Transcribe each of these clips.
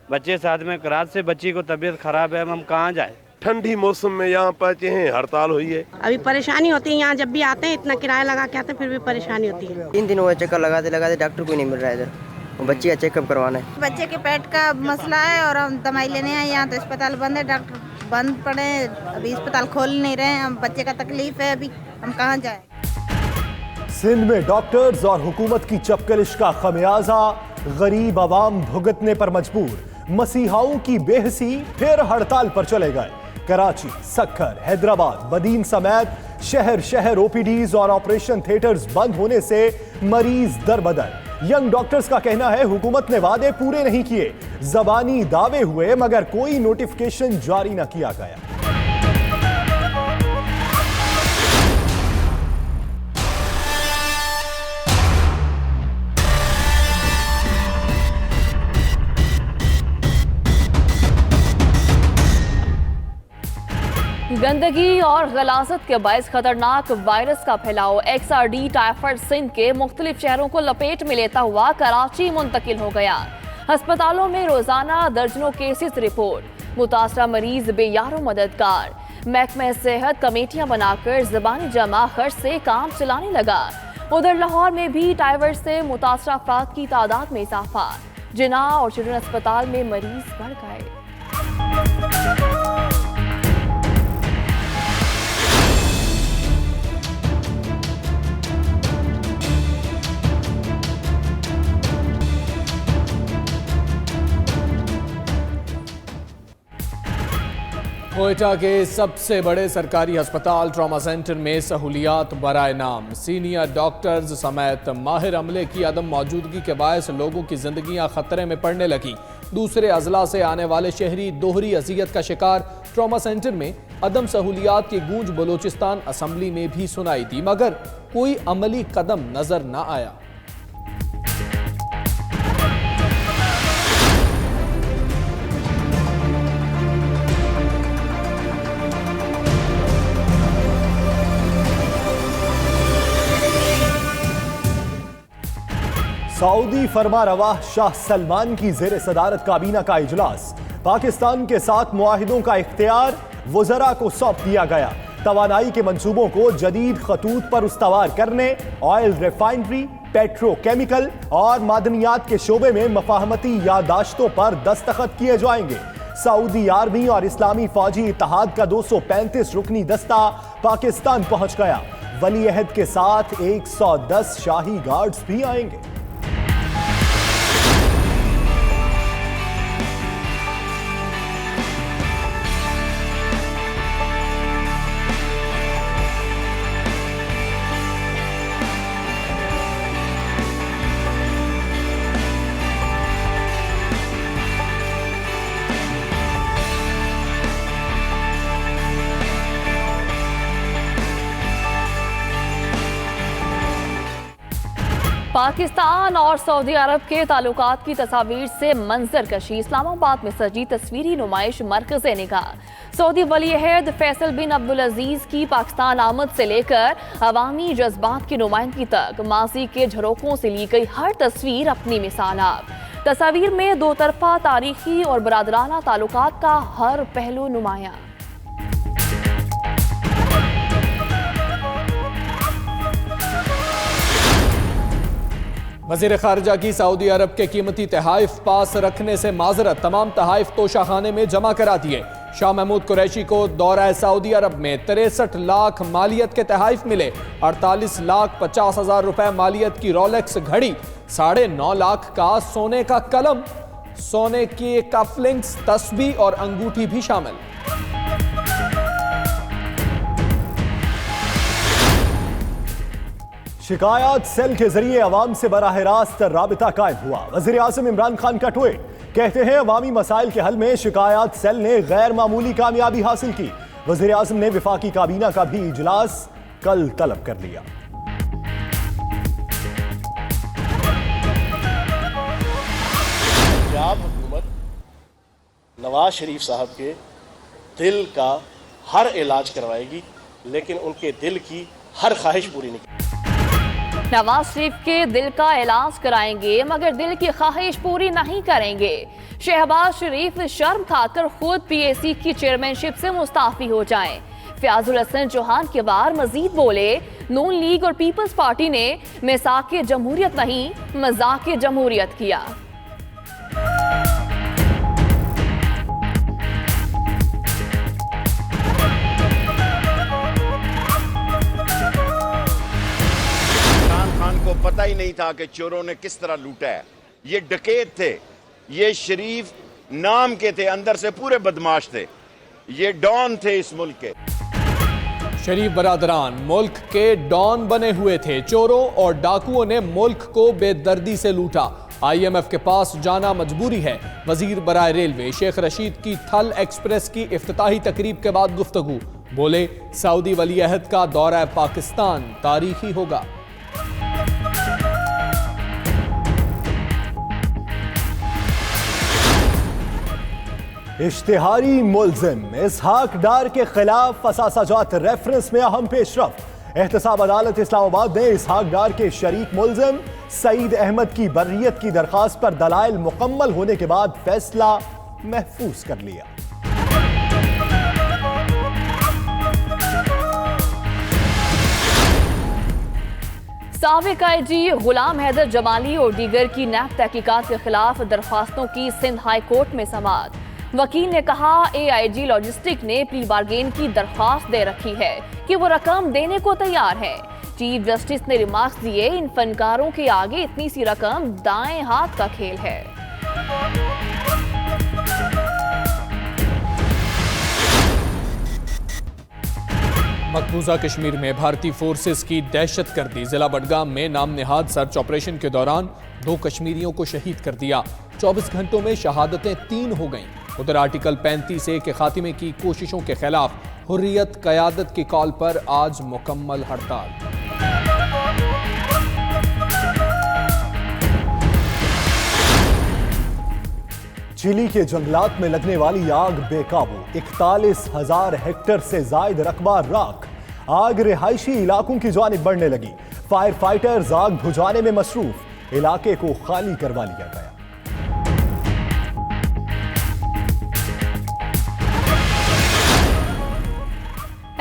बच्चे साथ में, रात से बच्ची को तबीयत खराब है, हम कहाँ जाए। ठंडी मौसम में यहाँ पहुँचे हैं, हड़ताल हुई है। अभी परेशानी होती है, यहाँ जब भी आते हैं इतना किराया लगा के आते हैं, फिर भी परेशानी होती है। 3 दिन हुए चक्कर लगाते लगाते, डॉक्टर कोई नहीं मिल रहा है इधर। बच्ची का चेकअप करवाना है। बच्चे के पेट का मसला है और हम दवाई लेने आए यहाँ, तो अस्पताल बंद है, डॉक्टर बंद पड़े, अभी अस्पताल खोल नहीं रहे हैं। हम बच्चे का तकलीफ है, अभी हम कहाँ जाए। सिंध में डॉक्टर्स और हुकूमत की चपकलिश का खमियाजा गरीब आवाम भुगतने पर मजबूर। मसीहाओं की बेहसी फिर हड़ताल पर चले गए। कराची, सक्खर, हैदराबाद, बदीन समेत शहर शहर ओपीडीज और ऑपरेशन थिएटर्स बंद होने से मरीज दरबदर। यंग डॉक्टर्स का कहना है हुकूमत ने वादे पूरे नहीं किए, जबानी दावे हुए मगर कोई नोटिफिकेशन जारी न किया गया। गंदगी और गलाजत के बायस खतरनाक वायरस का फैलाव XRD टाइफाइड सिंध के मुख्तलिफ शहरों को लपेट में लेता हुआ कराची मुंतकिल हो गया। अस्पतालों में रोजाना दर्जनों केसेस रिपोर्ट। मुतासरा मरीज बेयारो मददगार। महकमा सेहत कमेटियां बनाकर ज़बानी जमा खर्च से काम चलाने लगा। उधर लाहौर में भी टाइफाइड से मुतासरा अफराद की तादाद में इजाफा। जिना और चिल्ड्रन अस्पताल में मरीज बढ़ गए। कोयटा के सबसे बड़े सरकारी अस्पताल ट्रॉमा सेंटर में सहूलियात बराए नाम। सीनियर डॉक्टर्स समेत माहिर अमले की अदम मौजूदगी के बायस लोगों की जिंदगियां खतरे में पड़ने लगी। दूसरे अजला से आने वाले शहरी दोहरी अजियत का शिकार। ट्रॉमा सेंटर में अदम सहूलियात की गूंज बलोचिस्तान असम्बली में भी सुनाई दी मगर कोई अमली कदम नजर न आया। सऊदी फरमा रवा शाह सलमान की जेर सदारत काबीना का इजलास। पाकिस्तान के साथ मुआहिदों का इख्तियार वज़रा को सौंप दिया गया। तवानाई के मंसूबों को जदीद खतूत पर उस्तवार करने, ऑयल रिफाइनरी, पेट्रोकेमिकल और मादनियात के शोबे में मफाहमती यादाश्तों पर दस्तखत किए जाएंगे। सऊदी आर्मी और इस्लामी फौजी इत्तेहाद का 235 रुकनी दस्ता पाकिस्तान पहुंच गया। वली अहद के साथ 110 शाही गार्ड्स भी आएंगे। पाकिस्तान और सऊदी अरब के ताल्लुकात की तस्वीर से मंजर कशी। इस्लामाबाद में सजी तस्वीरी नुमाइश मरकज़े निगाह। सऊदी वली अहद फैसल बिन अब्दुल अजीज की पाकिस्तान आमद से लेकर अवामी जज्बात की नुमाइंदगी तक माजी के झरोकों से ली गई हर तस्वीर अपनी मिसाल आप। तस्वीर में दो तरफा तारीखी और बरादराना ताल्लुकात का हर पहलू नुमाया। वज़ीर ख़ारिजा की सऊदी अरब के कीमती तहाइफ पास रखने से माजरत। तमाम तहाइफ तोशाखाने में जमा करा दिए। शाह महमूद कुरैशी को दौरा सऊदी अरब में 63 लाख मालियत के तहाइफ मिले। 48,50,000 रुपए मालियत की रोलेक्स घड़ी, 9.5 लाख का सोने का कलम, सोने की कफलिंग्स, तस्बीह और अंगूठी भी शामिल। शिकायत सेल के जरिए अवाम से बराह रास्त राबिता कायम हुआ। वज़ीर आज़म इमरान खान का ट्वीट, कहते हैं अवामी मसाइल के हल में शिकायत सेल ने गैर मामूली कामयाबी हासिल की। वज़ीर आज़म ने विफाकी काबीना का भी इजलास कल तलब कर लिया। पंजाब हुकूमत नवाज शरीफ साहब के दिल का हर इलाज करवाएगी, लेकिन उनके दिल की हर ख्वाहिश पूरी नहीं। नवाज शरीफ के दिल का इलाज कराएंगे मगर दिल की ख्वाहिश पूरी नहीं करेंगे। शहबाज शरीफ शर्म खाकर खुद पीएसी की चेयरमैनशिप से मुस्ताफी हो जाएं। फयाजुल हसन चौहान के बाद मजीद बोले, नून लीग और पीपल्स पार्टी ने मिसाक जमहूरियत नहीं मजाक जमहूरियत किया। को पता ही नहीं था कि चोरों ने किस तरह लूटा है। ये डकैत थे, ये शरीफ नाम के थे, अंदर से पूरे बदमाश थे, ये डॉन थे इस मुल्क के। शरीफ बरादरान मुल्क के डॉन बने हुए थे। चोरों और डाकुओं ने मुल्क को बेदर्दी से लूटा। IMF के पास जाना मजबूरी है। वजीर बराए रेलवे शेख रशीद की थल एक्सप्रेस की इफ्तिताही तकरीब के बाद गुफ्तगू, बोले सऊदी वली अहद का दौरा पाकिस्तान तारीखी होगा। इश्तिहारी मुल्जिम इसहाक डार के खिलाफ असासाजात रेफरेंस में अहम पेशरफ। एहतसाब अदालत इस्लामाबाद ने इसहाक डार के शरीक मुल्जिम सईद अहमद की बर्रियत की दरखास्त पर दलाइल मुकम्मल होने के बाद फैसला महफूज कर लिया। साबिक IG गुलाम हैदर जमाली और दीगर की नैब तहकीकात के खिलाफ दरखास्तों की सिंध हाई कोर्ट में समाअत। वकील ने कहा AIG लॉजिस्टिक ने प्री बार्गेन की दरखास्त दे रखी है कि वो रकम देने को तैयार है। चीफ जस्टिस ने रिमार्क्स दिए, इन फनकारों के आगे इतनी सी रकम दाएं हाथ का खेल है। मकबूजा कश्मीर में भारतीय फोर्सेस की दहशतगर्दी। जिला बडगाम में नाम नेहाद सर्च ऑपरेशन के दौरान 2 कश्मीरियों को शहीद कर दिया। 24 घंटों में शहादतें 3 हो गईं। उधर आर्टिकल 35A के खात्मे की कोशिशों के खिलाफ हुर्रियत क़यादत की कॉल पर आज मुकम्मल हड़ताल। चिली के जंगलात में लगने वाली आग बेकाबू। 41,000 हेक्टेयर से जायद रकबा राख। आग रिहायशी इलाकों की जानिब बढ़ने लगी। फायर फाइटर्स आग बुझाने में मसरूफ। इलाके को खाली करवा लिया गया।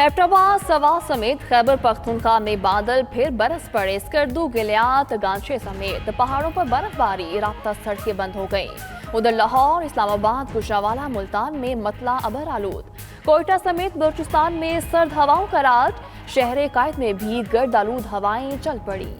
एबटाबाद सवा समेत खैबर पख्तूनख्वा में बादल फिर बरस पड़े। स्कर्दू, गिलियात, गांचे समेत पहाड़ों पर बर्फबारी, राब्ता सड़कें बंद हो गईं। उधर लाहौर, इस्लामाबाद, गुजरांवाला, मुल्तान में मतला अबर आलूद। कोयटा समेत बलूचिस्तान में सर्द हवाओं का राज। शहर कायद में भी गर्द आलूद हवाएं चल पड़ी।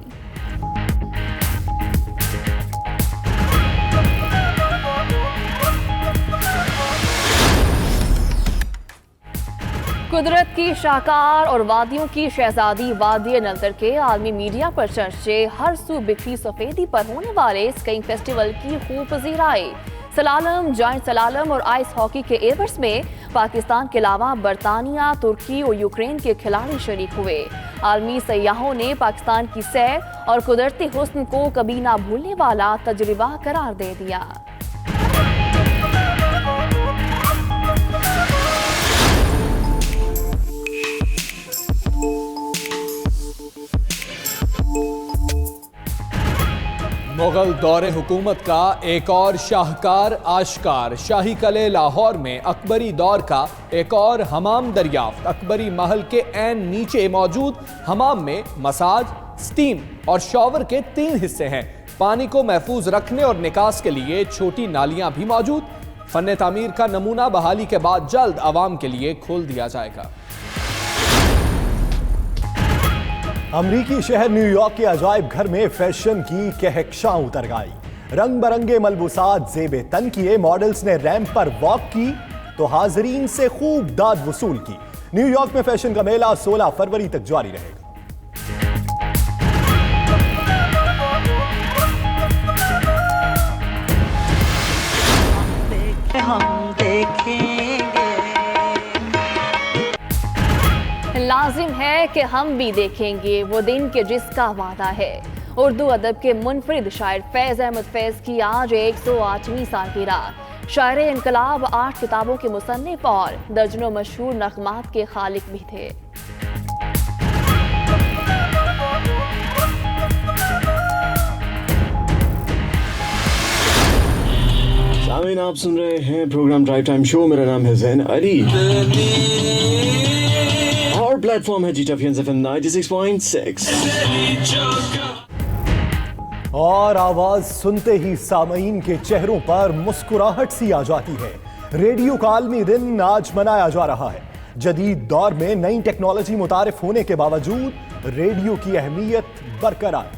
कुदरत की शाहकार और वादियों की शहजादी वादी नलतर के आलमी मीडिया पर चर्चे। हर सू बिखरी सफेदी पर होने वाले स्कीइंग फेस्टिवल की खूब पजीराई। सलालम, जॉइंट सलालम और आइस हॉकी के एवर्स में पाकिस्तान के अलावा बरतानिया, तुर्की और यूक्रेन के खिलाड़ी शरीक हुए। आलमी सयाहों ने पाकिस्तान की सैर और कुदरती हुस्न को कभी ना भूलने वाला तजुर्बा करार दे दिया। मुगल दौरे हुकूमत का एक और शाहकार आश्कार। शाही कले लाहौर में अकबरी दौर का एक और हमाम दरियाफ्त। अकबरी महल के ऐन नीचे मौजूद हमाम में मसाज, स्टीम और शॉवर के 3 हिस्से हैं। पानी को महफूज रखने और निकास के लिए छोटी नालियां भी मौजूद। फन तामीर का नमूना बहाली के बाद जल्द आवाम के लिए खोल दिया जाएगा। अमरीकी शहर न्यूयॉर्क के अजायब घर में फैशन की कहकशां उतर गई। रंग बरंगे मलबूसात ज़ेबे तन किए। मॉडल्स ने रैंप पर वॉक की तो हाजरीन से खूब दाद वसूल की। न्यूयॉर्क में फैशन का मेला 16 फरवरी तक जारी रहेगा। हम देखेंगे। लाजिम है कि हम भी देखेंगे वो दिन के जिसका वादा है। उर्दू अदब के मुनफरिद शायर फैज़ अहमद फैज़ की आज 108वीं सालगिरह। शायर इनकलाब 8 किताबों के मुसन्निफ और दर्जनों मशहूर नग़मात के खालिक भी थे। नाज़रीन, आप सुन रहे हैं प्रोग्राम ड्राइव टाइम शो। मेरा नाम है ज़ैन अली और प्लेटफॉर्म है GTFN FM 96.6। और आवाज सुनते ही सामईन के चेहरों पर मुस्कुराहट सी आ जाती है। रेडियो का आलमी दिन आज मनाया जा रहा है। जदीद दौर में नई टेक्नोलॉजी मुतारिफ होने के बावजूद रेडियो की अहमियत बरकरार।